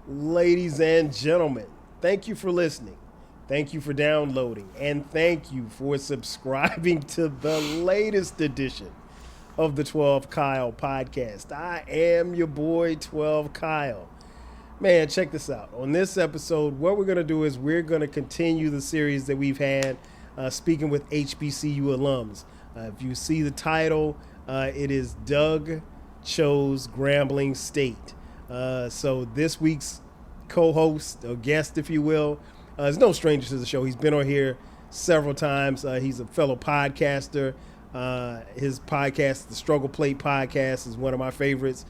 Ladies and gentlemen, thank you for listening. Thank you for downloading. And thank you for subscribing to the latest edition of the 12 Kyle podcast. I am your boy, 12 Kyle. Man, check this out. On this episode, what we're going to do is we're going to continue the series that we've had speaking with HBCU alums. If you see the title, it is Doug Chose Grambling State. So this week's co-host, or guest, if you will, is no stranger to the show. He's been on here several times. He's a fellow podcaster. His podcast, the Struggle Plate Podcast, is one of my favorites.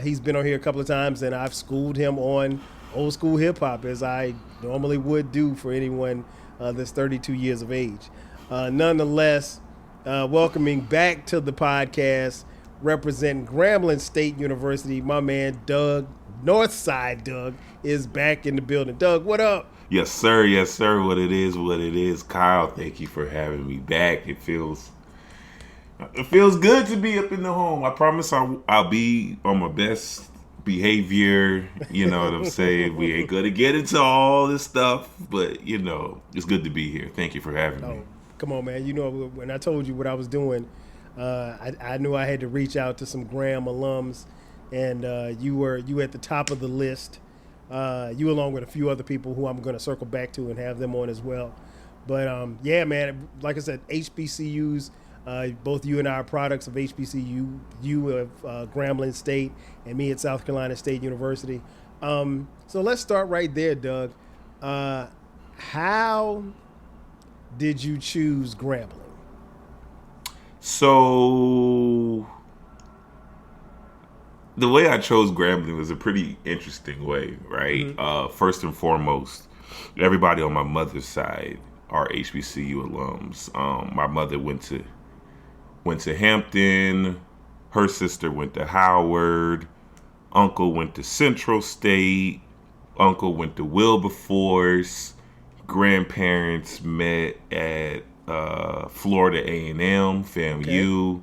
He's been on here a couple of times, and I've schooled him on old school hip hop, as I normally would do for anyone that's 32 years of age. Nonetheless, welcoming back to the podcast, representing Grambling State University, my man Doug, Northside Doug, is back in the building. Doug, what up? Yes, sir. Yes, sir. What it is. Kyle, thank you for having me back. It feels good to be up in the home. I promise I'll be on my best behavior. You know what I'm saying? We ain't gonna get into all this stuff, but you know, it's good to be here. Thank you for having me. Come on, man. You know, when I told you what I was doing, I knew I had to reach out to some Graham alums, and you at the top of the list. You along with a few other people who I'm going to circle back to and have them on as well. But yeah, man, like I said, HBCUs, both you and I are products of HBCU, you of Grambling State and me at South Carolina State University. So let's start right there, Doug. How did you choose Grambling? So the way I chose Grambling was a pretty interesting way, right? Mm-hmm. First and foremost, everybody on my mother's side are HBCU alums. My mother went to Hampton. Her sister went to Howard. Uncle went to Central State. Uncle went to Wilberforce. Grandparents met at Florida A&M, FAMU.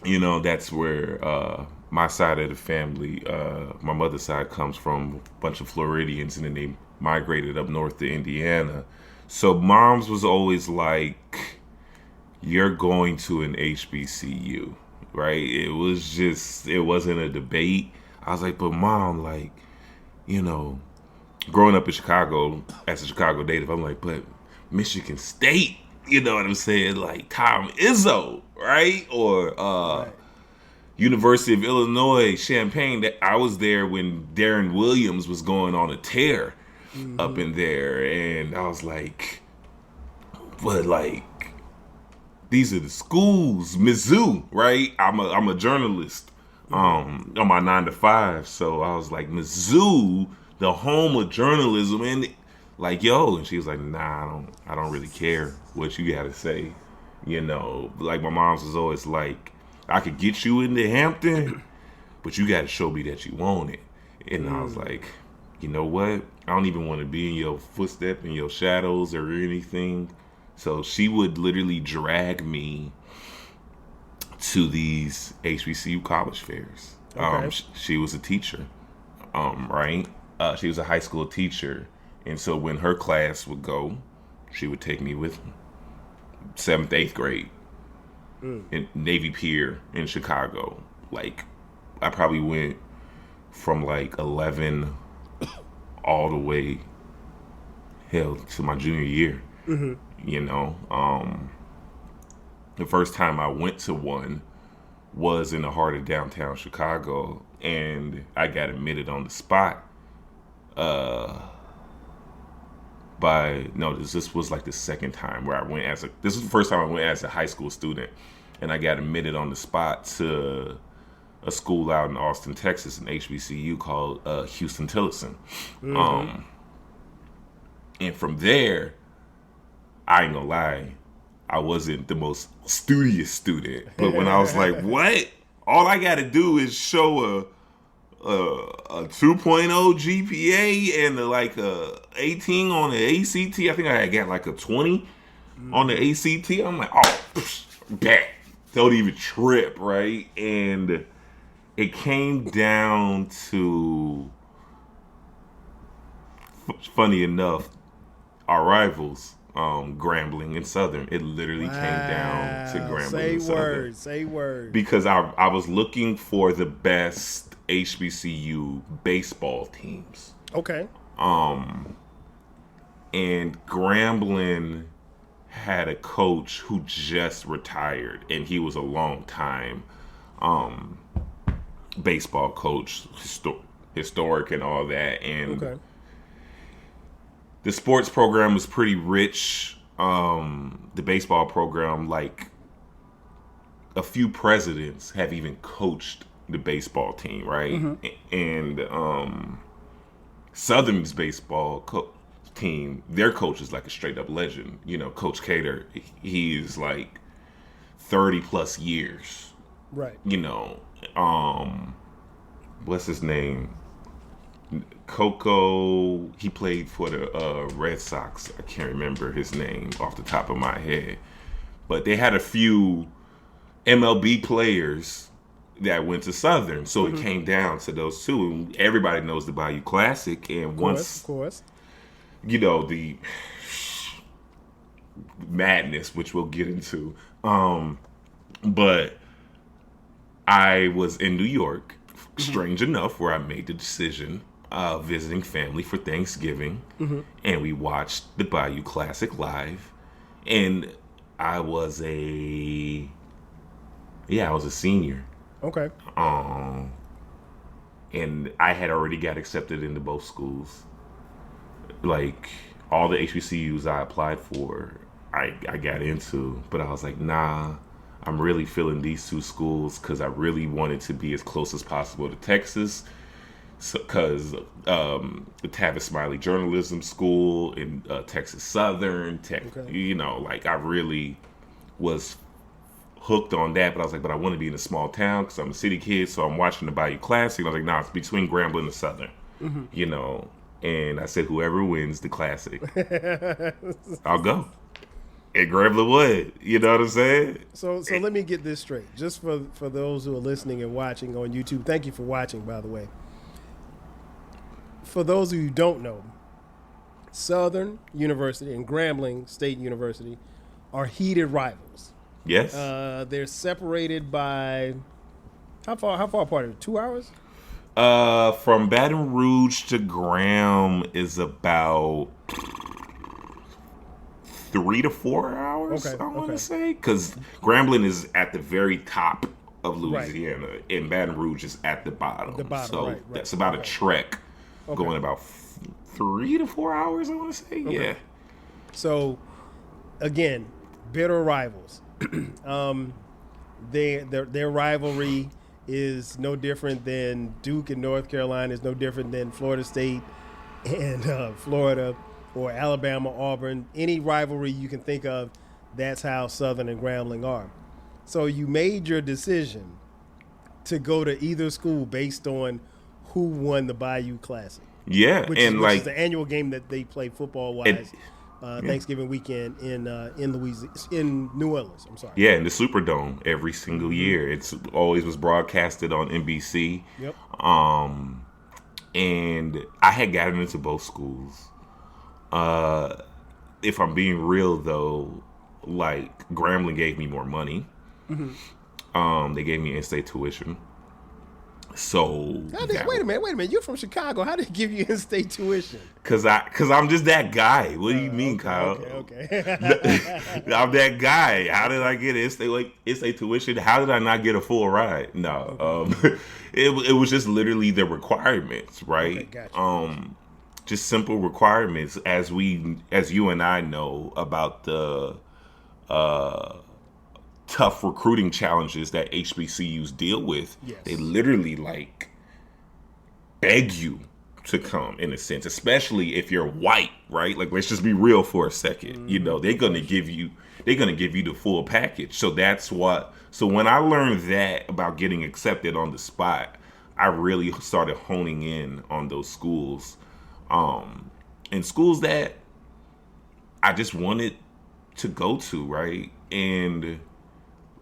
Okay. You know, that's where my side of the family, my mother's side, comes from a bunch of Floridians, and then they migrated up north to Indiana. So mom's was always like, you're going to an HBCU, right? It wasn't a debate. I was like, but mom, like, you know, growing up in Chicago, as a Chicago native, I'm like, but Michigan State, you know what I'm saying? Like Tom Izzo, right? Or right. University of Illinois, Champaign. That I was there when Darren Williams was going on a tear up in there, and I was like, but like, these are the schools. Mizzou, right? I'm a journalist on my 9 to 5, so I was like, Mizzou, the home of journalism, and like, yo, and she was like, nah, I don't really care what you gotta say, you know. Like, my mom's was always like, I could get you into Hampton, but you gotta show me that you want it. And I was like, you know what? I don't even want to be in your footstep, in your shadows or anything. So she would literally drag me to these HBCU college fairs. Okay. She was a teacher, right? She was a high school teacher. And so when her class would go, she would take me with her. 7th, 8th grade in Navy Pier in Chicago. Like, I probably went from like 11 all the way, hell, to my junior year. Mm-hmm. You know, the first time I went to one was in the heart of downtown Chicago, and I got admitted on the spot. This was like the second time where I went this was the first time I went as a high school student, and I got admitted on the spot to a school out in Austin, Texas, an HBCU called Houston-Tillotson. Mm-hmm. And from there, I ain't gonna lie, I wasn't the most studious student. But when I was like, what? All I gotta do is show a 2.0 GPA and like a 18 on the ACT. I think I had got like a 20 on the ACT. I'm like, oh, that don't even trip, right? And it came down to funny enough, our rivals, Grambling and Southern, it literally came down to Grambling and Southern. Say word. Because I was looking for the best HBCU baseball teams. Okay. And Grambling had a coach who just retired, and he was a long time baseball coach, historic and all that. And okay. The sports program was pretty rich. The baseball program, like a few presidents have even coached the baseball team, right? Mm-hmm. And Southern's baseball team, their coach is like a straight up legend. You know, Coach Cater, he's like 30 plus years. Right. You know, what's his name? Coco, he played for the Red Sox. I can't remember his name off the top of my head. But they had a few MLB players that went to Southern. So it came down to those two. Everybody knows the Bayou Classic. And of course. You know, the madness, which we'll get into. But I was in New York, strange enough, where I made the decision visiting family for Thanksgiving, and we watched the Bayou Classic live, and I was a senior. Okay. And I had already got accepted into both schools. Like all the HBCUs I applied for, I got into, but I was like, nah, I'm really feeling these two schools because I really wanted to be as close as possible to Texas. Because the Tavis Smiley Journalism School in Texas Southern, you know, like I really was hooked on that. But I was like, but I want to be in a small town because I'm a city kid. So I'm watching the Bayou Classic. And I was like, nah, it's between Grambling and Southern, you know. And I said, whoever wins the Classic, I'll go. And Grambling would, you know what I'm saying? So let me get this straight. Just for those who are listening and watching on YouTube, thank you for watching, by the way. For those of you who don't know, Southern University and Grambling State University are heated rivals. Yes. They're separated by how far apart are they? 2 hours? From Baton Rouge to Graham is about 3 to 4 hours. Okay, I want to say, because Grambling is at the very top of Louisiana, and Baton Rouge is at the bottom. So right. That's about a trek. Going about 3 to 4 hours, I want to say. Okay. Yeah. So, again, bitter rivals. Their rivalry is no different than Duke and North Carolina. Is no different than Florida State and Florida, or Alabama, Auburn. Any rivalry you can think of, that's how Southern and Grambling are. So you made your decision to go to either school based on who won the Bayou Classic. Yeah, which is the annual game that they play football-wise Thanksgiving weekend in New Orleans. I'm sorry. Yeah, in the Superdome every single year. It's always was broadcasted on NBC. Yep. And I had gotten into both schools. If I'm being real though, like Grambling gave me more money. They gave me in-state tuition. So wait a minute. You're from Chicago. How did it give you in-state tuition? Cause I'm just that guy. What do you mean, Kyle? Okay. I'm that guy. How did I get in-state tuition? How did I not get a full ride? No. Okay. It was just literally the requirements, right? Okay, gotcha. Just simple requirements, as you and I know about the tough recruiting challenges that HBCUs deal with. Yes. They literally like beg you to come, in a sense, especially if you're white, right? Like, let's just be real for a second. You know, they're gonna give you the full package. So so when I learned that about getting accepted on the spot, I really started honing in on those schools, and schools that I just wanted to go to, right? And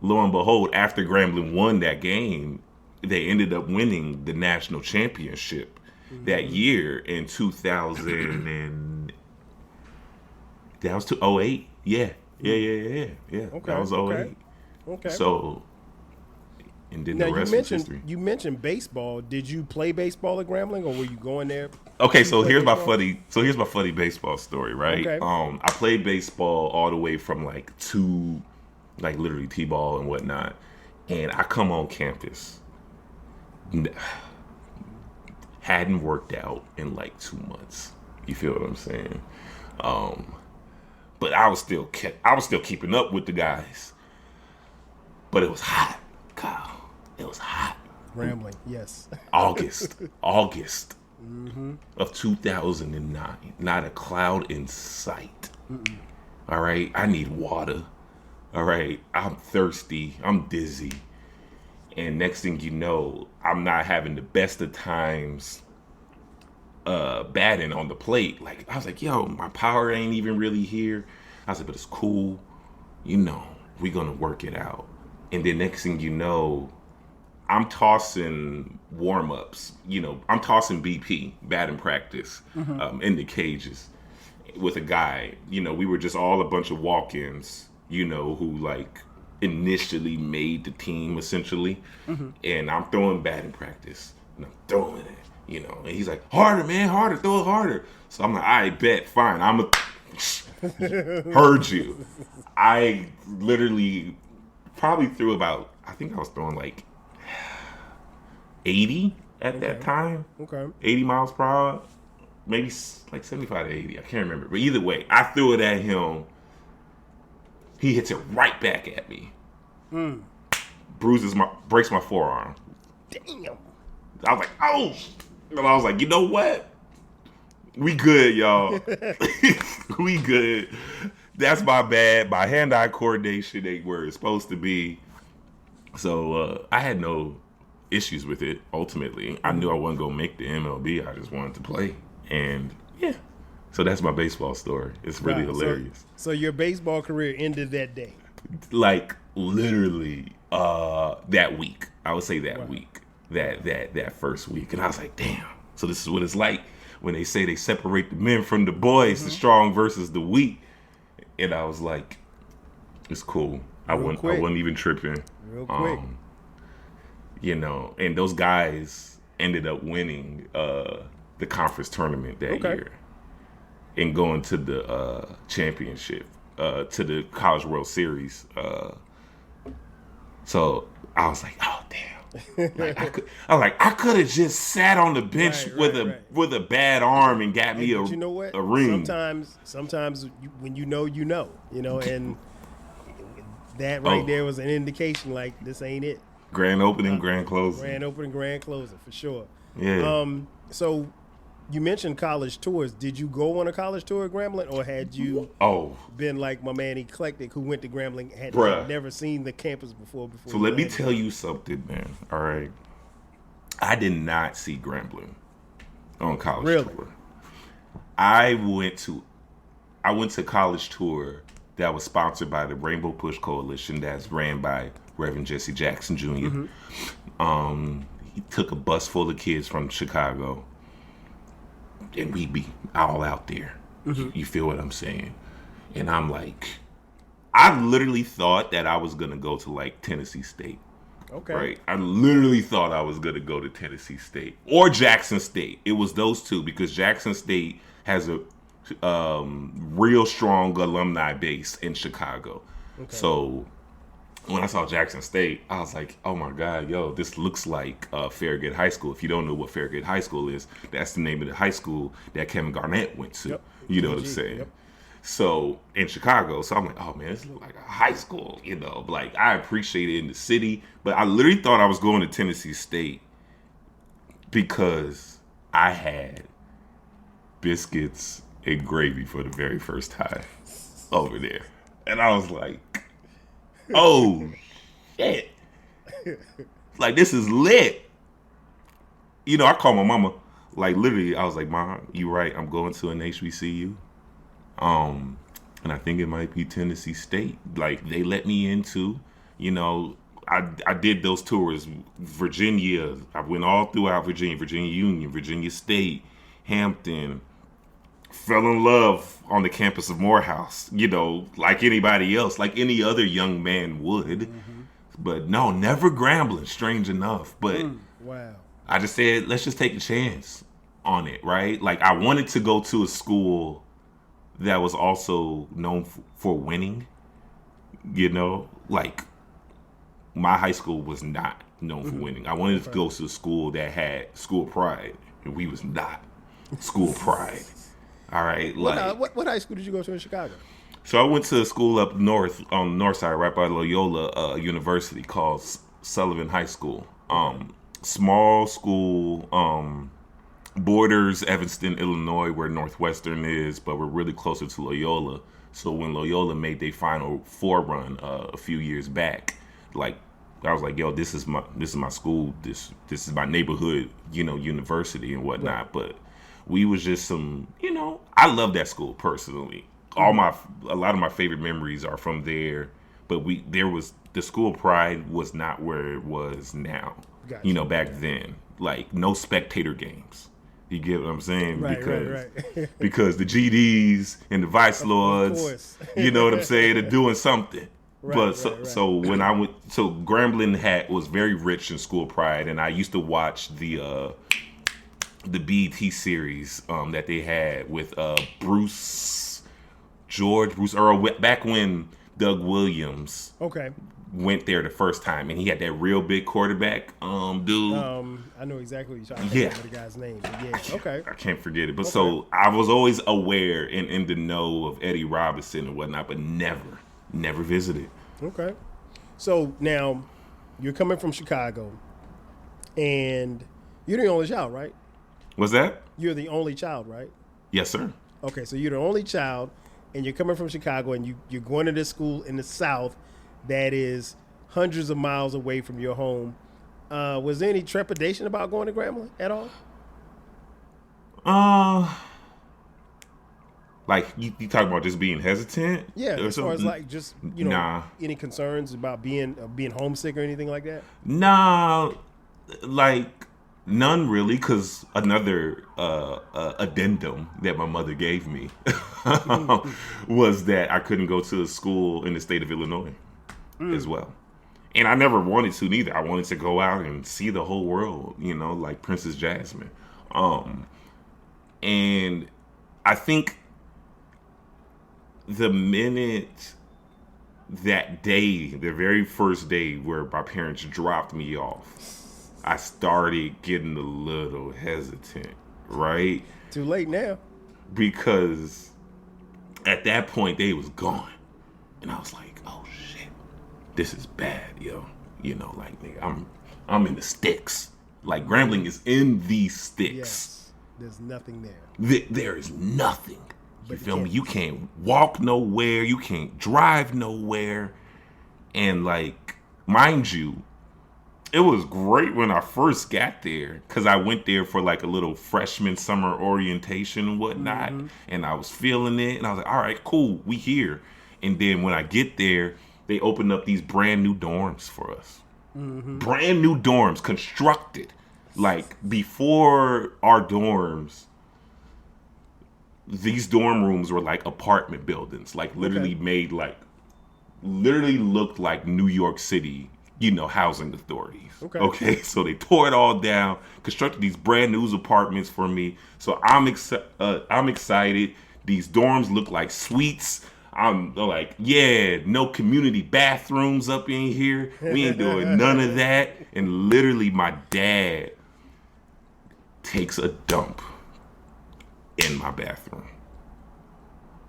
lo and behold, after Grambling won that game, they ended up winning the national championship. that year in 2000 and that was 2008. Yeah. Okay, that was 2008. Okay. So, and then Now the rest was history. you mentioned baseball. Did you play baseball at Grambling, or were you going there? Okay, so here's my funny baseball story, right? Okay. I played baseball all the way from like literally t-ball and whatnot, and I come on campus, hadn't worked out in like 2 months. You feel what I'm saying? But I was still keeping up with the guys, but it was hot, Kyle. It was hot. Grambling, yes. August of 2009. Not a cloud in sight. All right, I need water. All right, I'm thirsty. I'm dizzy. And next thing you know, I'm not having the best of times batting on the plate. Like, I was like, yo, my power ain't even really here. I said, but it's cool. We're going to work it out. And then next thing you know, I'm tossing warm-ups. I'm tossing BP, batting practice, in the cages with a guy. We were just all a bunch of walk-ins, who like initially made the team essentially. And I'm throwing batting practice and I'm throwing it, and he's like, harder, man, harder, throw it harder. So I'm like, I bet, fine. Heard you. I literally probably threw about, I think I was throwing like 80 at that time. Okay. 80 miles per hour. Maybe like 75 to 80. I can't remember. But either way, I threw it at him. He hits it right back at me. Breaks my forearm. Damn. I was like, oh. And I was like, you know what? We good, y'all. We good. That's my bad. My hand-eye coordination ain't where it's supposed to be. So I had no issues with it, ultimately. I knew I wasn't going to make the MLB. I just wanted to play. And, yeah. So that's my baseball story. It's really hilarious. So your baseball career ended that day? Like, literally that week. I would say that week. That first week. And I was like, damn. So this is what it's like when they say they separate the men from the boys, the strong versus the weak. And I was like, it's cool. I wasn't even tripping. Real quick. And those guys ended up winning the conference tournament that year and going to the championship, to the College World Series. So I was like, oh, damn. I could have just sat on the bench with a bad arm and got me a ring. Sometimes when you know, and that right there was an indication like this ain't it. Grand opening, grand closing. Grand opening, grand closing for sure. Yeah. So you mentioned college tours. Did you go on a college tour at Grambling, or had you been like my man Eclectic, who went to Grambling, had never seen the campus before? So let me tell you something, man. All right. I did not see Grambling on college tour. I went to college tour that was sponsored by the Rainbow Push Coalition, that's ran by Reverend Jesse Jackson Jr. He took a bus full of kids from Chicago, and we'd be all out there. You feel what I'm saying? And I'm like, I literally thought that I was going to go to like Tennessee State. Okay. Right? I literally thought I was going to go to Tennessee State or Jackson State. It was those two, because Jackson State has a real strong alumni base in Chicago. Okay. So when I saw Jackson State, I was like, oh my God, yo, this looks like Farragut High School. If you don't know what Farragut High School is, that's the name of the high school that Kevin Garnett went to. Yep. You know what I'm saying? Yep. So in Chicago, so I'm like, oh man, this looks like a high school, like I appreciate it in the city, but I literally thought I was going to Tennessee State because I had biscuits and gravy for the very first time over there. And I was like, oh shit. Like, this is lit. I called my mama. Like, literally, I was like, Mom, you right, I'm going to an HBCU. And I think it might be Tennessee State. Like, they let me into, I did those tours. Virginia, I went all throughout Virginia, Virginia Union, Virginia State, Hampton. Fell in love on the campus of Morehouse, like anybody else, like any other young man would. Mm-hmm. But no, never Grambling, strange enough. But wow. I just said, let's just take a chance on it, right? Like, I wanted to go to a school that was also known for winning, like my high school was not known for winning. I wanted to go to a school that had school pride, and we was not school pride. All right, what high school did you go to in Chicago? So I went to a school up north, on the north side, right by Loyola University, called Sullivan High School. Small school, borders Evanston, Illinois, where Northwestern is, but we're really closer to Loyola. So when Loyola made their Final Four run a few years back, like I was like, yo, this is my school. This is my neighborhood, university and whatnot. Right. But we was just some, I love that school personally. A lot of my favorite memories are from there. But the school pride was not where it was now. Gotcha. Back then, like no spectator games. You get what I'm saying? Right, right. Because the GDs and the Vice Lords, you know what I'm saying, are doing something. Right, so when I went, so Grambling was very rich in school pride, and I used to watch the BET series that they had with Bruce Earl, back when Doug Williams went there the first time, and he had that real big quarterback dude. I know exactly what you're talking about, the guy's name. I can't forget it. But so I was always aware and in the know of Eddie Robinson and whatnot, but never visited. Okay. So now you're coming from Chicago, and you're the only child, right? What's that? You're the only child, right? Yes, sir. Okay, so you're the only child, and you're coming from Chicago, and you're going to this school in the South that is hundreds of miles away from your home. Was there any trepidation about going to Grambling at all? Like you talk about just being hesitant? Yeah, as far as like just any concerns about being homesick or anything like that? Nah, like none really, because another addendum that my mother gave me was that I couldn't go to a school in the state of Illinois as well. And I never wanted to neither. I wanted to go out and see the whole world, like Princess Jasmine. And I think the minute that day, the very first day where my parents dropped me off, I started getting a little hesitant, right? Too late now. Because at that point, they was gone. And I was like, oh, shit, this is bad, yo. Like, nigga, I'm in the sticks. Like, Grambling is in these sticks. Yes. There's nothing there. There is nothing. You feel me? You can't walk nowhere. You can't drive nowhere. And, like, mind you, it was great when I first got there because I went there for, like, a little freshman summer orientation and whatnot. Mm-hmm. And I was feeling it. And I was like, all right, cool, we here. And then when I get there, they opened up these brand new dorms for us. Mm-hmm. Brand new dorms constructed. Like, before our dorms, these dorm rooms were like apartment buildings, like literally made like, literally looked like New York City, housing authorities. Okay. So they tore it all down, constructed these brand new apartments for me. So I'm excited. These dorms look like suites. I'm like, yeah, no community bathrooms up in here. We ain't doing none of that. And literally my dad takes a dump in my bathroom.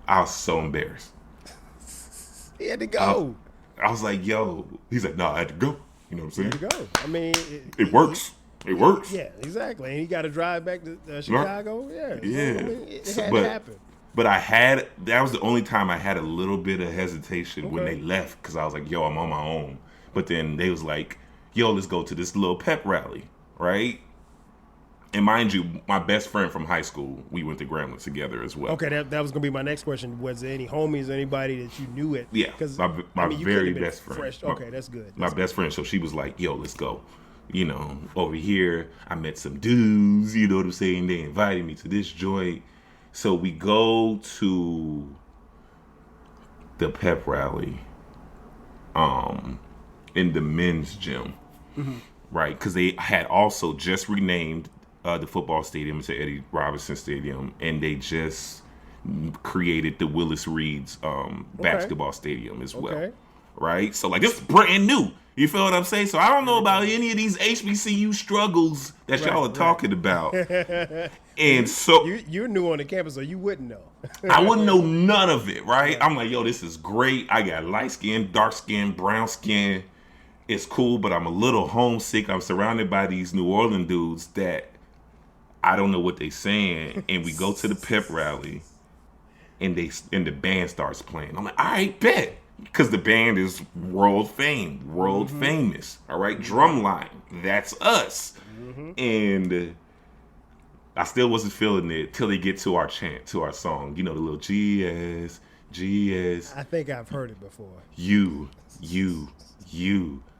I was so embarrassed. He had to go. I was like, yo. He's like, no, I had to go. You know what I'm saying? He had to go. I mean, it works. It works. Yeah, exactly. And he got to drive back to Chicago. Yeah. Yeah. So, I mean, it had to happen. But that was the only time I had a little bit of hesitation when they left, because I was like, yo, I'm on my own. But then they was like, yo, let's go to this little pep rally, right? And mind you, my best friend from high school, we went to Grambling together as well. Okay, that was going to be my next question. Was there any homies or anybody that you knew it? Yeah, my very best friend. Fresh. Okay, that's good. My best friend, so she was like, yo, let's go. You know, over here, I met some dudes, you know what I'm saying? They invited me to this joint. So we go to the pep rally in the men's gym, right? Because they had also just renamed the football stadium to Eddie Robinson Stadium, and they just created the Willis Reed's basketball stadium as well, right? So like, this is brand new. You feel what I'm saying? So I don't know about any of these HBCU struggles that y'all are talking about. And so you're new on the campus, so you wouldn't know. I wouldn't know none of it, right? I'm like, yo, this is great. I got light skin, dark skin, brown skin. It's cool, but I'm a little homesick. I'm surrounded by these New Orleans dudes that I don't know what they saying. And we go to the pep rally, and the band starts playing. I'm like, all right, bet. Because the band is world famous. All right, Drumline, that's us. And I still wasn't feeling it till they get to our chant, to our song. You know, the little GS. I think I've heard it before. You.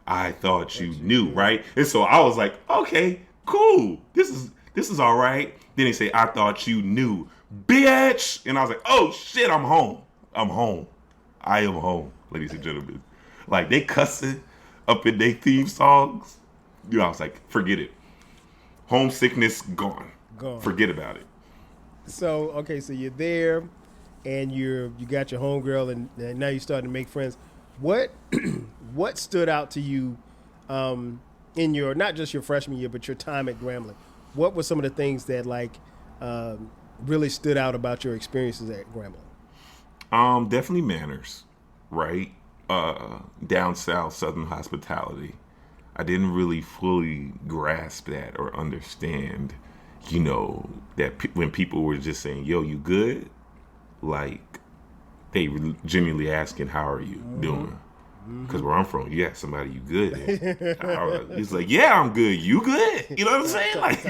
I thought you knew, right? And so I was like, okay, cool. This is all right. Then they say, I thought you knew, bitch. And I was like, oh shit, I'm home. I am home, ladies and gentlemen. Like, they cussing up in their theme songs. You know, I was like, forget it. Homesickness gone. Forget about it. So, okay, so you're there, and you got your homegirl, and now you're starting to make friends. What stood out to you in your, not just your freshman year, but your time at Grambling? What were some of the things that really stood out about your experiences at Grambling? Definitely manners, right? Down south, Southern hospitality. I didn't really fully grasp that or understand, you know, that when people were just saying, yo, you good? Like, they were genuinely asking, how are you doing? Because where I'm from, you ask somebody, you good? He's like, yeah, I'm good. You good? You know what I'm saying? Like,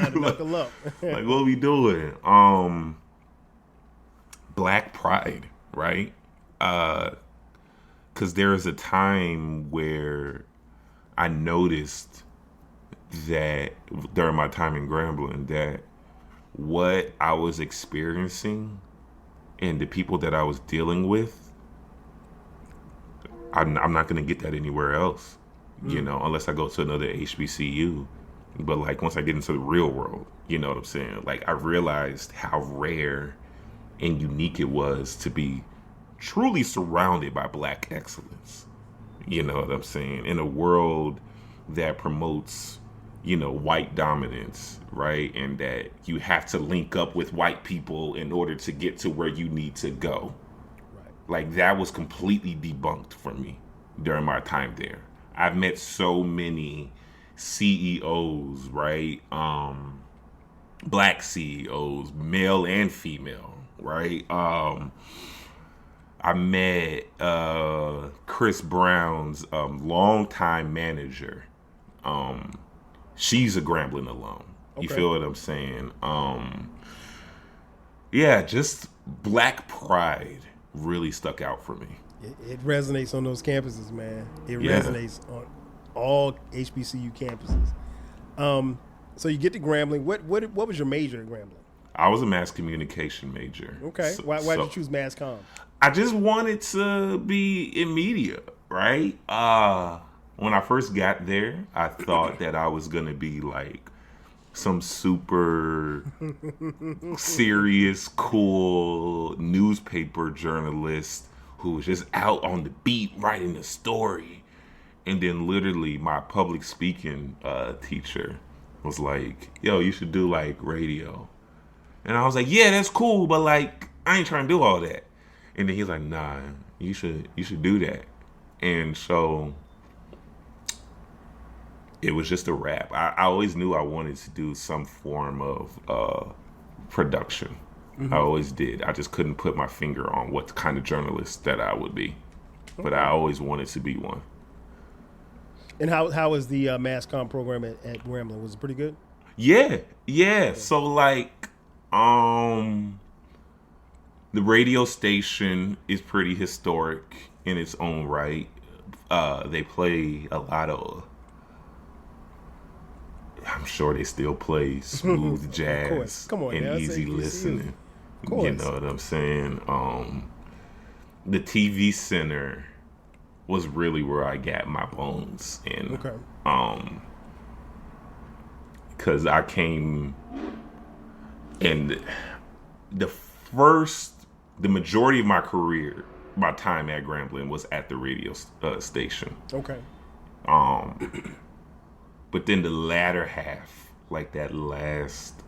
like, what we doing? Black pride, right? Because there is a time where I noticed that during my time in Grambling that what I was experiencing and the people that I was dealing with, I'm not going to get that anywhere else, you know, unless I go to another HBCU. But like, once I get into the real world, you know what I'm saying? Like, I realized how rare and unique it was to be truly surrounded by Black excellence. You know what I'm saying? In a world that promotes, you know, white dominance, right? And that you have to link up with white people in order to get to where you need to go. Right. Like, that was completely debunked for me during my time there. I've met so many CEOs, right? Black CEOs, male and female, right? I met Chris Brown's longtime manager. She's a Grambling alum. Okay. You feel what I'm saying? Yeah, just Black pride really stuck out for me. It resonates on those campuses, man. It resonates on all HBCU campuses. So you get to Grambling. What was your major at Grambling? I was a mass communication major. Okay. So, why did you choose mass comm? I just wanted to be in media, right? When I first got there, I thought that I was going to be like some super serious, cool newspaper journalist who was just out on the beat writing a story. And then literally my public speaking teacher was like, yo, you should do like radio. And I was like, yeah, that's cool, but like, I ain't trying to do all that. And then he's like, nah, you should do that. And so it was just a wrap. I always knew I wanted to do some form of production. I always did. I just couldn't put my finger on what kind of journalist that I would be. But I always wanted to be one. And how was the mass comm program at Grambling? Was it pretty good? Yeah. So like, the radio station is pretty historic in its own right. They play a lot of. I'm sure they still play smooth Of course. jazz Come on and now. It's easy HBCU. listening. Of You course. know what I'm saying? The TV center was really where I got my bones in. Okay. Because I came and the majority of my career, my time at Grambling was at the radio station. Okay. But then the latter half, like that last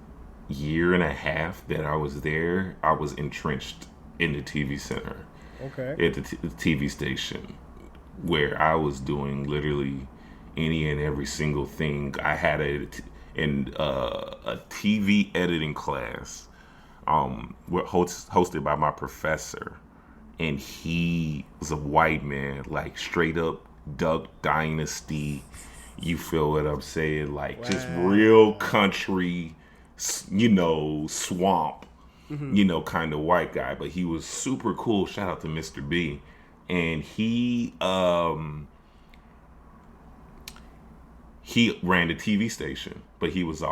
year and a half that I was there, I was entrenched in the TV center Okay. at the TV station, where I was doing literally any and every single thing. I had a TV editing class, hosted by my professor, and he was a white man, like straight up Duck Dynasty. You feel what I'm saying? Like just real country, swamp, kind of white guy. But he was super cool. Shout out to Mr. B. And he ran the TV station, but he was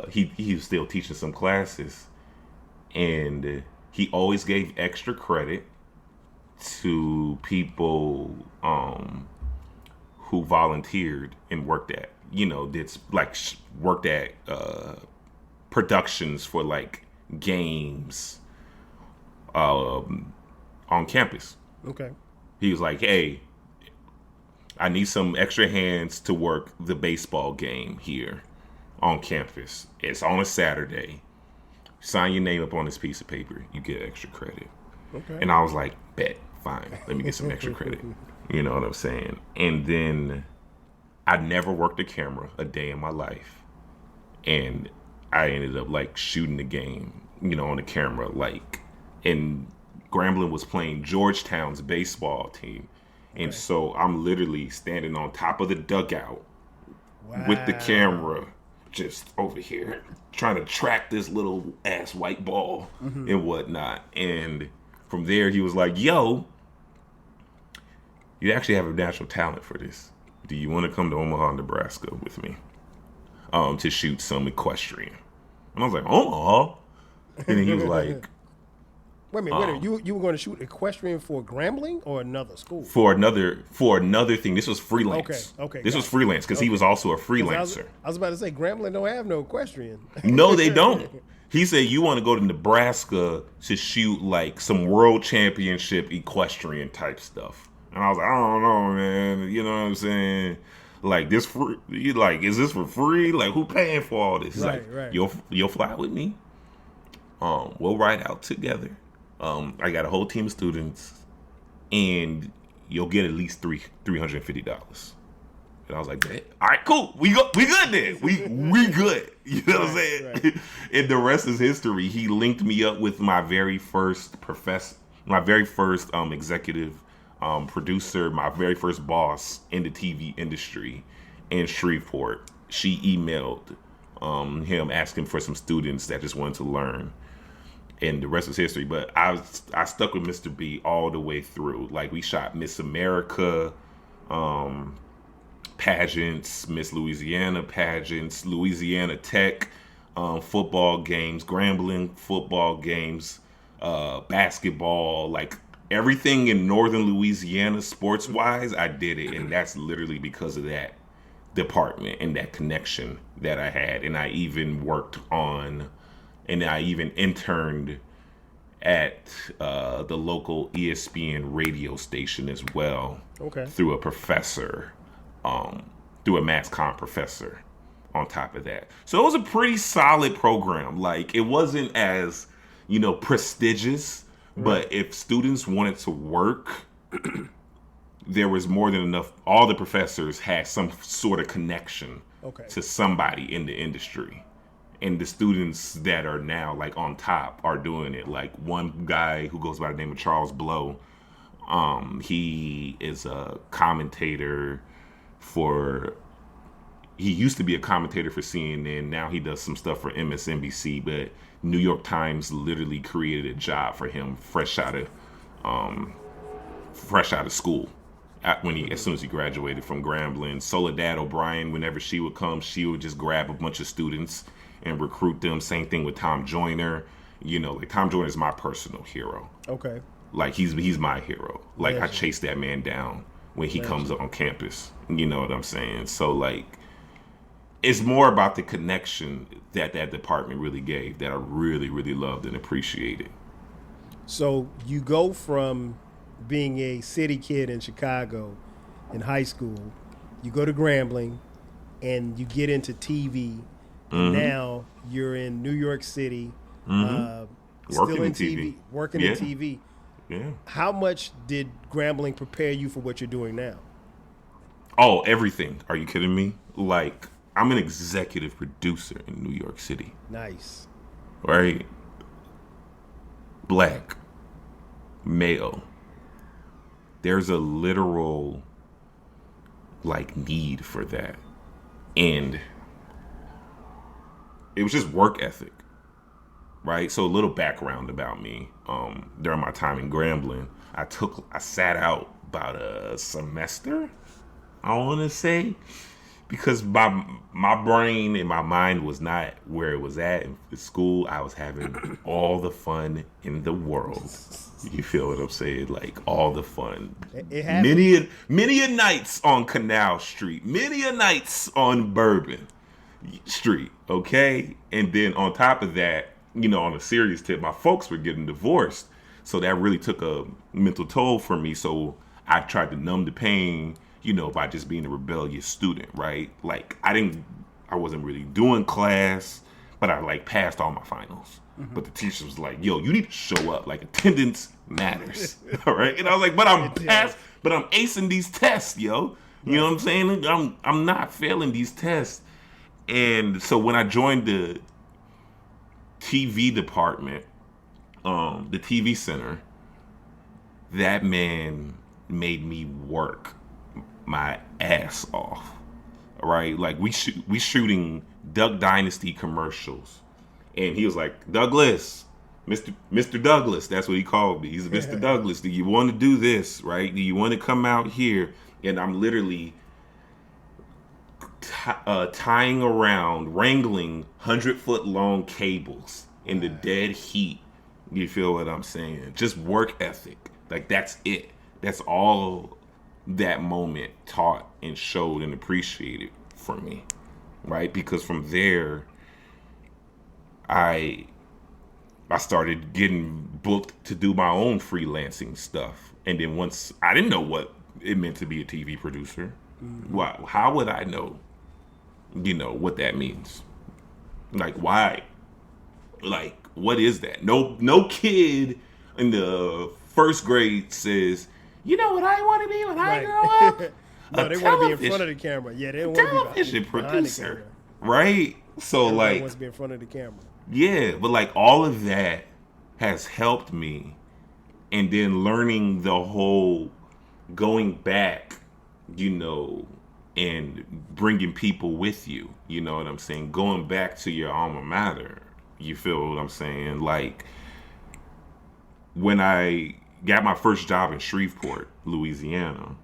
he was still teaching some classes, and he always gave extra credit to people who volunteered and worked at, worked at productions for like games on campus. Okay. He was like, hey, I need some extra hands to work the baseball game here on campus. It's on a Saturday. Sign your name up on this piece of paper. You get extra credit. Okay. And I was like, bet, fine. Let me get some extra credit. You know what I'm saying? And then I never worked a camera a day in my life. And I ended up like shooting the game, on the camera. And Grambling was playing Georgetown's baseball team. And so I'm literally standing on top of the dugout with the camera just over here trying to track this little ass white ball and whatnot. And from there, he was like, yo, you actually have a natural talent for this. Do you want to come to Omaha, Nebraska with me to shoot some equestrian? And I was like, Omaha? And then he was like, Wait a minute. You were going to shoot equestrian for Grambling or another school? for another thing. This was freelance. Okay, This was gotcha. freelance because he was also a 'Cause freelancer. I was about to say Grambling don't have no equestrian. No, they don't. He said, you want to go to Nebraska to shoot like some world championship equestrian type stuff. And I was like, I don't know, man. You know what I'm saying? Like this free? Is this for free? Like who paying for all this? He's Right. You'll fly with me. We'll ride out together. I got a whole team of students, and you'll get at least $350. And I was like, all right, cool. We good then. We good. You know what I'm saying? Right. And the rest is history. He linked me up with my very first professor, my very first executive producer, my very first boss in the TV industry in Shreveport. She emailed him asking for some students that just wanted to learn. And the rest is history. But I stuck with Mr. B all the way through. Like we shot Miss America pageants, Miss Louisiana pageants, Louisiana Tech football games, Grambling football games, basketball, like everything in northern Louisiana sports wise, I did it. And that's literally because of that department and that connection that I had. And I even interned at the local ESPN radio station as well. Okay. Through a professor, through a mass comm professor on top of that. So it was a pretty solid program. Like it wasn't as, prestigious, but if students wanted to work, there was more than enough. All the professors had some sort of connection to somebody in the industry. And the students that are now like on top are doing it. Like one guy who goes by the name of Charles Blow, he is a commentator for he used to be a commentator for CNN. Now he does some stuff for MSNBC. But New York Times literally created a job for him fresh out of school. As soon as he graduated from Grambling. Soledad O'Brien, whenever she would come, she would just grab a bunch of students and recruit them. Same thing with Tom Joyner. Like Tom Joyner is my personal hero. Okay. Like he's my hero. Like Legend. I chase that man down when he comes up on campus. You know what I'm saying? So like, it's more about the connection that department really gave that I really, really loved and appreciated. So you go from being a city kid in Chicago in high school, you go to Grambling, and you get into TV. And now you're in New York City, still in TV, working in TV. Yeah. How much did Grambling prepare you for what you're doing now? Oh, everything. Are you kidding me? Like, I'm an executive producer in New York City. Nice. Right? Black. Male. There's a literal, need for that. And it was just work ethic. Right? So a little background about me. During my time in Grambling, I sat out about a semester, I want to say, because my brain and my mind was not where it was at in school. I was having all the fun in the world. You feel what I'm saying? Like, all the fun. It happened. Many a nights on Canal Street, many a nights on Bourbon Street, okay? And then on top of that, on a serious tip, my folks were getting divorced. So that really took a mental toll for me. So I tried to numb the pain, by just being a rebellious student, right? Like, I wasn't really doing class, but I passed all my finals. Mm-hmm. But the teacher was like, yo, you need to show up. Like, attendance matters. All right. And I was like, but I'm acing these tests, yo. You know what I'm saying? I'm not failing these tests. And so when I joined the TV department, the TV center, that man made me work my ass off. Right? Like, we shooting Duck Dynasty commercials, and he was like, Douglas, Mr. Douglas, that's what he called me. He's Mr. Douglas. Do you want to do this? Right? Do you want to come out here? And I'm literally tying around, wrangling 100-foot long cables in the dead heat. You feel what I'm saying? Just work ethic. Like, that's it. That's all that moment taught and showed and appreciated for me, right? Because from there, I started getting booked to do my own freelancing stuff. And then once, I didn't know what it meant to be a TV producer. Mm-hmm. How would I know, what that means? Like, why? Like, what is that? No kid in the first grade says, you know what I want to be when I grow up? No, they want to be in front of the camera. Yeah, they want to be television producer, right? So everybody wants to be in front of the camera. Yeah, but all of that has helped me, and then learning the whole going back, and bringing people with you. You know what I'm saying? Going back to your alma mater. You feel what I'm saying? Like, when I got my first job in Shreveport, Louisiana,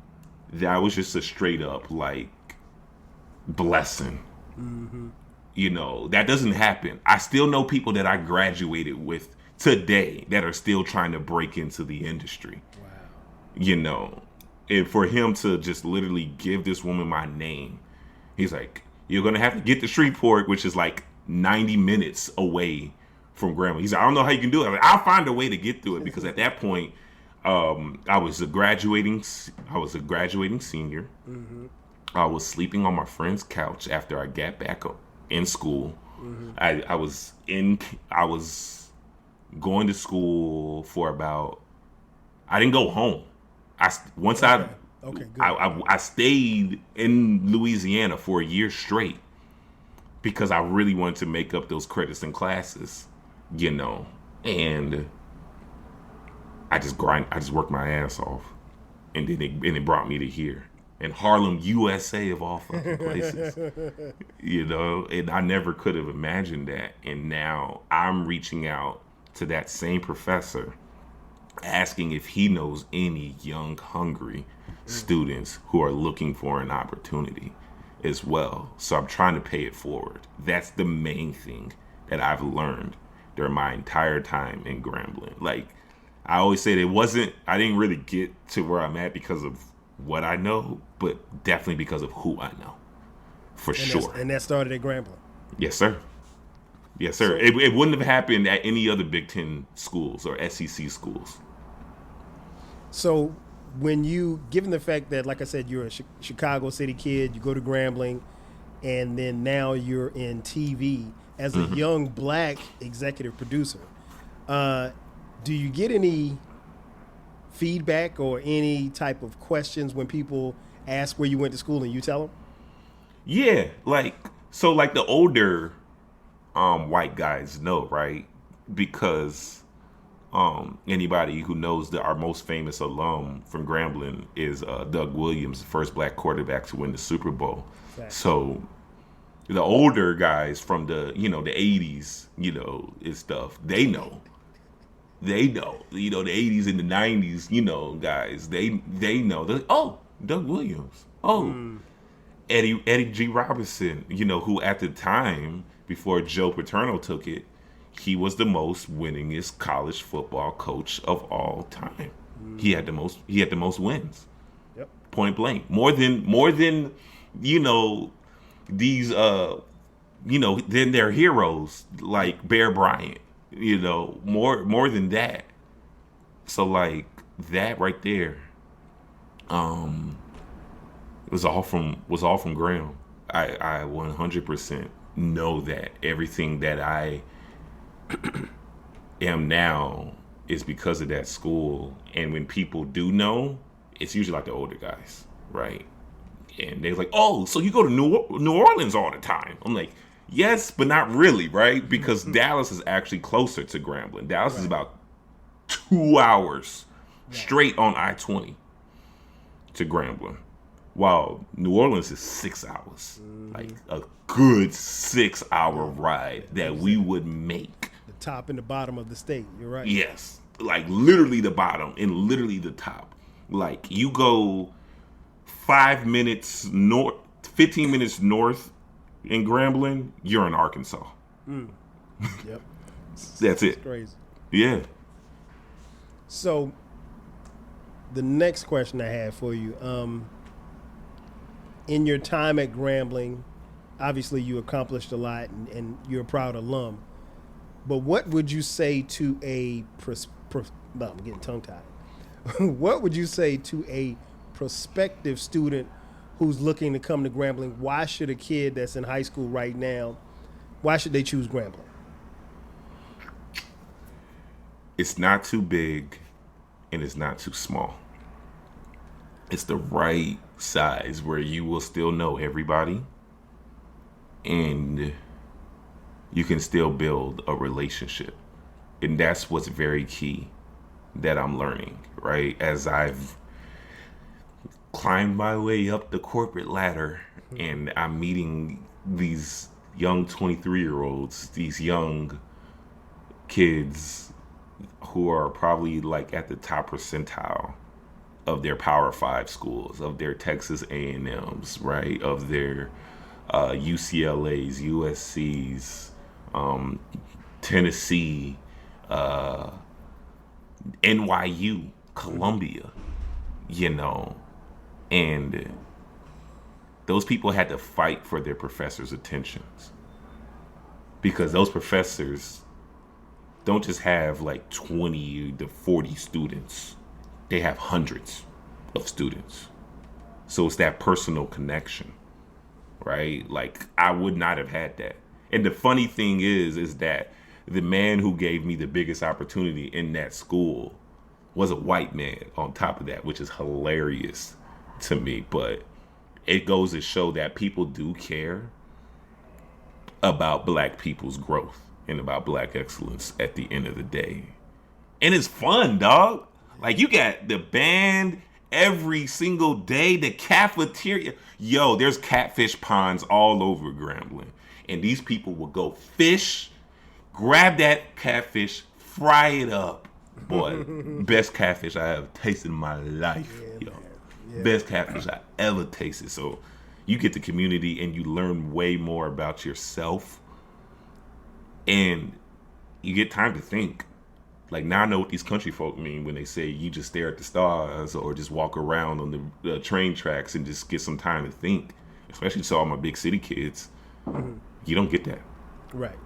that was just a straight up blessing. Mm-hmm. That doesn't happen. I still know people that I graduated with today that are still trying to break into the industry. Wow. And for him to just literally give this woman my name, he's like, you're going to have to get to Shreveport, which is 90 minutes away from Grambling. He's like, I don't know how you can do it. I'll find a way to get through it, because at that point, I was a graduating senior. Mm-hmm. I was sleeping on my friend's couch after I got back in school. Mm-hmm. I was going to school for I didn't go home. I stayed in Louisiana for a year straight, because I really wanted to make up those credits and classes, and I just worked my ass off, and then it brought me to here. in Harlem, USA, of all fucking places. And I never could have imagined that. And now I'm reaching out to that same professor, asking if he knows any young, hungry students who are looking for an opportunity as well. So I'm trying to pay it forward. That's the main thing that I've learned during my entire time in Grambling. Like, I always say I didn't really get to where I'm at because of what I know, but definitely because of who I know, for sure. And that started at Grambling. Yes, sir. Yes, sir. So, it wouldn't have happened at any other Big Ten schools or SEC schools. So given the fact that, like I said, you're a Chicago City kid, you go to Grambling, and then now you're in TV as a young black executive producer, do you get any feedback or any type of questions when people ask where you went to school and you tell them? Yeah, like the older white guys know, right? Because anybody who knows our most famous alum from Grambling is Doug Williams, the first black quarterback to win the Super Bowl. Exactly. So the older guys from the the 80s, and stuff, they know. They know, the 80s and the 90s, guys, they know. They're like, oh, Doug Williams. Oh, Eddie G. Robinson, who at the time, before Joe Paterno took it, he was the most winningest college football coach of all time. He had the most wins. Yep. Point blank. More than these than their heroes like Bear Bryant. More than that. So like that right there, was all from Graham. I 100% know that everything that I am now is because of that school. And when people do know, it's usually like the older guys, right? And they're like, "Oh, so you go to New Orleans all the time?" I'm like, yes, but not really, right? Because Dallas is actually closer to Grambling. Dallas is about 2 hours straight on I-20 to Grambling, while New Orleans is 6 hours. Like a good 6-hour ride that we would make. The top and the bottom of the state, you're right. Yes, like literally the bottom and literally the top. Like you go 5 minutes north, 15 minutes north in Grambling, you're in Arkansas. Yep. That's it. Crazy. Yeah. So the next question I have for you, in your time at Grambling, obviously you accomplished a lot and you're a proud alum, but what would you say to I'm getting tongue-tied. What would you say to a prospective student who's looking to come to Grambling? Why should a kid that's in high school right now, why should they choose Grambling? It's not too big and it's not too small. It's the right size where you will still know everybody and you can still build a relationship. And that's what's very key that I'm learning, right? As I've climbed my way up the corporate ladder and I'm meeting these young 23-year-olds, these young kids who are probably like at the top percentile of their Power 5 schools, of their Texas A&Ms, right? Of their UCLAs, USCs, Tennessee, NYU, Columbia, and those people had to fight for their professors' attentions because those professors don't just have like 20 to 40 students. They have hundreds of students. So it's that personal connection, right? Like I would not have had that. And the funny thing is that the man who gave me the biggest opportunity in that school was a white man on top of that, which is hilarious to me. But it goes to show that people do care about black people's growth and about black excellence at the end of the day. And it's fun, dog. Like you got the band every single day. The cafeteria. Yo, there's catfish ponds all over Grambling. And these people will go fish, grab that catfish, fry it up. Boy, best catfish I ever tasted in my life. Yeah, Yo. Yeah. Best catfish I ever tasted. So you get the community and you learn way more about yourself. And you get time to think. Like, now I know what these country folk mean when they say you just stare at the stars or just walk around on the train tracks and just get some time to think. Especially to all my big city kids. Mm-hmm. You don't get that. Right.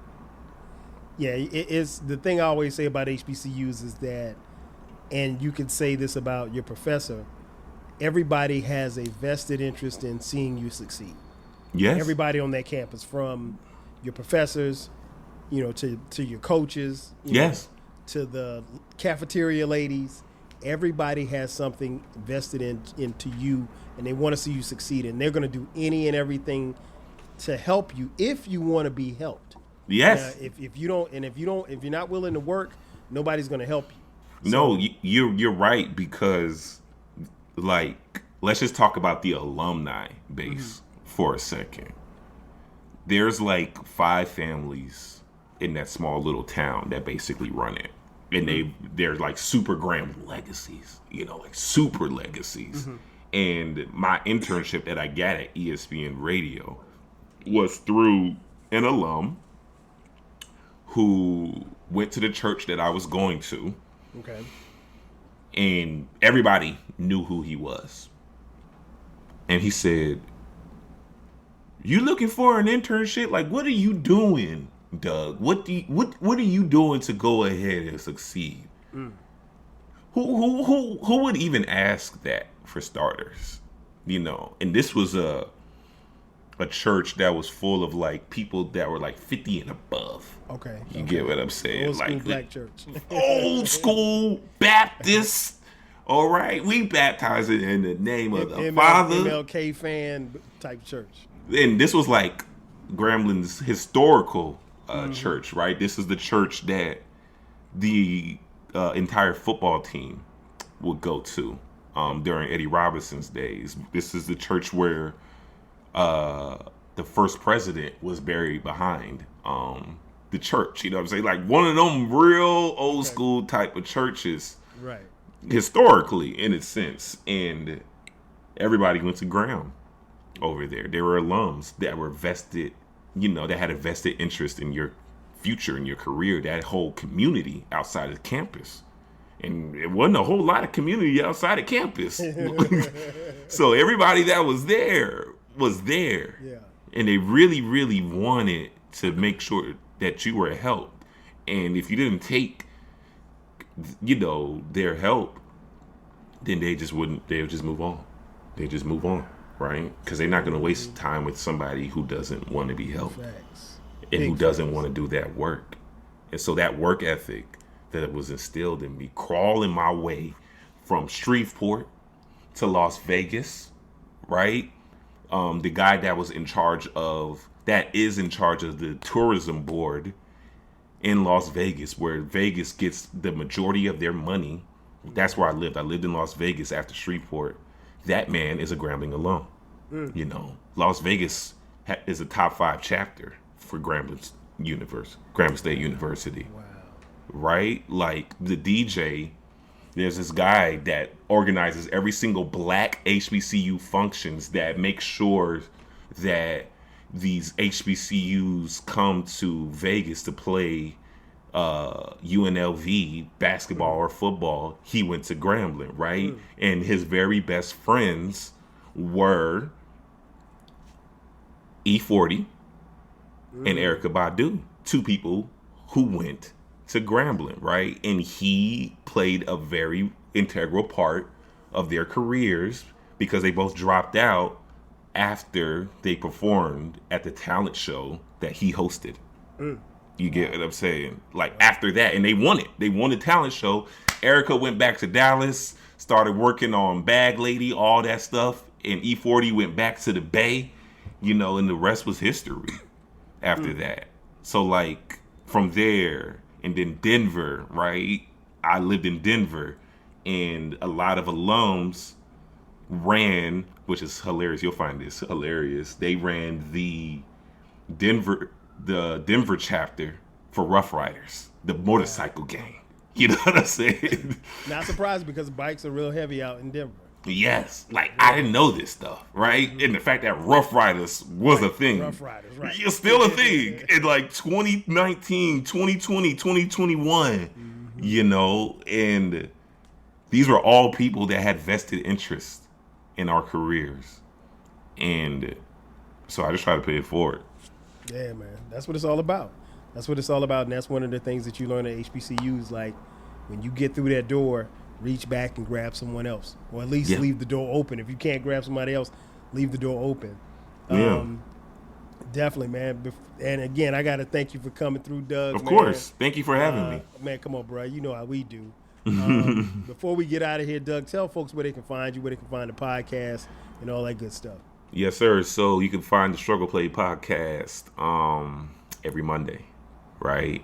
Yeah, it's the thing I always say about HBCUs is that, and you can say this about your professor, everybody has a vested interest in seeing you succeed. Yes. Everybody on that campus, from your professors, to your coaches, yes, to the cafeteria ladies, everybody has something vested into you, and they want to see you succeed, and they're going to do any and everything to help you if you want to be helped. Yes. If you're not willing to work, nobody's going to help you. No, you're right, because, like, let's just talk about the alumni base for a second. There's like 5 families in that small little town that basically run it. And they're like super grand legacies, like super legacies. Mm-hmm. And my internship that I got at ESPN Radio was through an alum who went to the church that I was going to. Okay. And everybody knew who he was. And he said, "You looking for an internship? Like, what are you doing, Doug? What are you doing to go ahead and succeed?" Mm. Who would even ask that, for starters? And this was a church that was full of like people that were like 50 and above. Okay. You get what I'm saying? Old school like black church. Old school Baptist. All right. We baptize it in the name of the Father. MLK fan type church. And this was like Grambling's historical church, right? This is the church that the entire football team would go to during Eddie Robinson's days. This is the church where the first president was buried behind the church. You know what I'm saying? Like one of them real old school type of churches. Right. Historically, in a sense. And everybody went to Graham over there. There were alums that were vested, that had a vested interest in your future and your career, that whole community outside of campus. And it wasn't a whole lot of community outside of campus. So everybody that was there was there. Yeah. And they really, really wanted to make sure that you were helped. And if you didn't take, their help, then they would just move on. They just move on, right? Because they're not going to waste time with somebody who doesn't want to be helped. Facts. And who doesn't want to do that work. And so that work ethic that was instilled in me, crawling my way from Shreveport to Las Vegas, right? The guy that is in charge of the tourism board in Las Vegas, where Vegas gets the majority of their money. That's where I lived. I lived in Las Vegas after Shreveport. That man is a Grambling alum. Las Vegas is a top 5 chapter for Grambling State University. Wow. Right? Like the DJ, there's this guy that organizes every single black HBCU functions that make sure that these HBCUs come to Vegas to play UNLV basketball or football. He went to Grambling, right? And his very best friends were E40 and Erykah Badu, 2 people who went to Grambling, right? And he played a very integral part of their careers because they both dropped out after they performed at the talent show that he hosted. You get what I'm saying? Like after that, and they won it. They won the talent show. Erykah went back to Dallas, started working on Bag Lady, all that stuff. And E40 went back to the Bay, and the rest was history after that. So like from there, and then Denver, right? I lived in Denver, and a lot of alums ran, which is hilarious. You'll find this hilarious. They ran the Denver chapter for Rough Riders, the motorcycle gang. You know what I'm saying? Not surprised because bikes are real heavy out in Denver. Yes, like I didn't know this stuff, right? And the fact that Rough Riders was a thing. Rough Riders, right. It's still a thing in like 2019, 2020, 2021, you know, and these were all people that had vested interest in our careers. And so I just try to pay it forward. Yeah, man. That's what it's all about. That's what it's all about. And that's one of the things that you learn at HBCUs. Like, when you get through that door, reach back and grab someone else. Or at least leave the door open. If you can't grab somebody else, leave the door open. Definitely, man. And again, I got to thank you for coming through, Doug. Of course. Thank you for having me. Man, come on, bro. You know how we do. Before we get out of here, Doug, tell folks where they can find you, where they can find the podcast, and all that good stuff. Yes, sir. So you can find the Struggle Play podcast every Monday, right?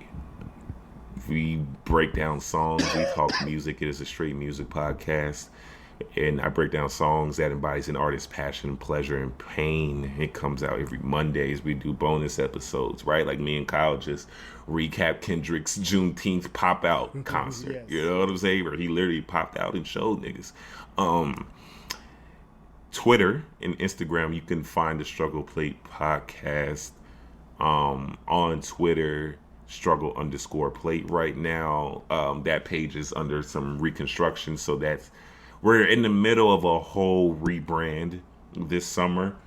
We break down songs. We talk music. It is a straight music podcast. And I break down songs that embodies an artist's passion, pleasure, and pain. It comes out every Mondays. We do bonus episodes, right? Like me and Kyle just recap Kendrick's Juneteenth pop out concert. Yes. You know what I'm saying? Where he literally popped out and showed niggas. Twitter and Instagram, you can find the Struggle Plate podcast on Twitter, struggle_plate right now. That page is under some reconstruction, so that's we're in the middle of a whole rebrand this summer,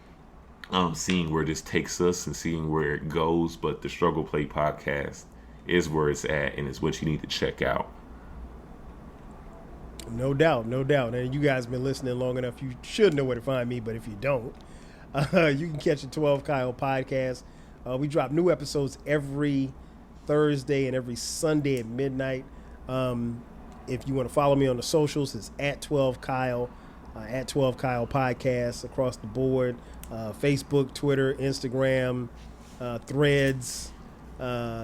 seeing where this takes us and seeing where it goes. But the Struggle Plate podcast is where it's at, and it's what you need to check out. No doubt, no doubt. And you guys been listening long enough. You should know where to find me, but if you don't, you can catch the 12 Kyle podcast. We drop new episodes every Thursday and every Sunday at midnight. If you want to follow me on the socials, it's at 12 Kyle, at 12 Kyle podcast across the board. Facebook, Twitter, Instagram, Threads,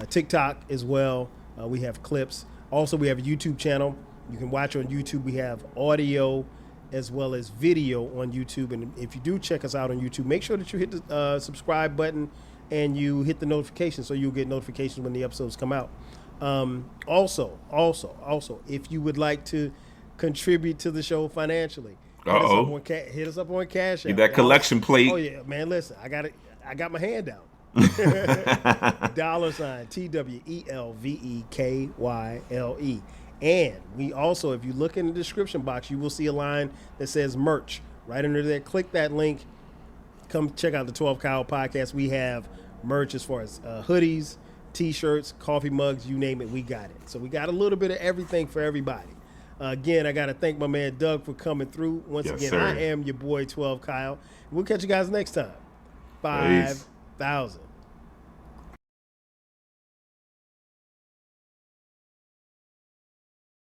TikTok as well. We have clips. Also, we have a YouTube channel. You can watch on YouTube. We have audio as well as video on YouTube. And if you do check us out on YouTube, make sure that you hit the subscribe button and you hit the notification so you'll get notifications when the episodes come out. Also, if you would like to contribute to the show financisign, hit us up on Cash App. Get that collection plate. Oh yeah, man. Listen, I got my hand out. $ TWELVEKYLE. And we also, if you look in the description box, you will see a line that says merch. Right under there, click that link. Come check out the 12 Kyle podcast. We have merch as far as hoodies, T-shirts, coffee mugs, you name it, we got it. So we got a little bit of everything for everybody. Again, I got to thank my man Doug for coming through. Once again, sir. I am your boy 12 Kyle. We'll catch you guys next time. 5,000.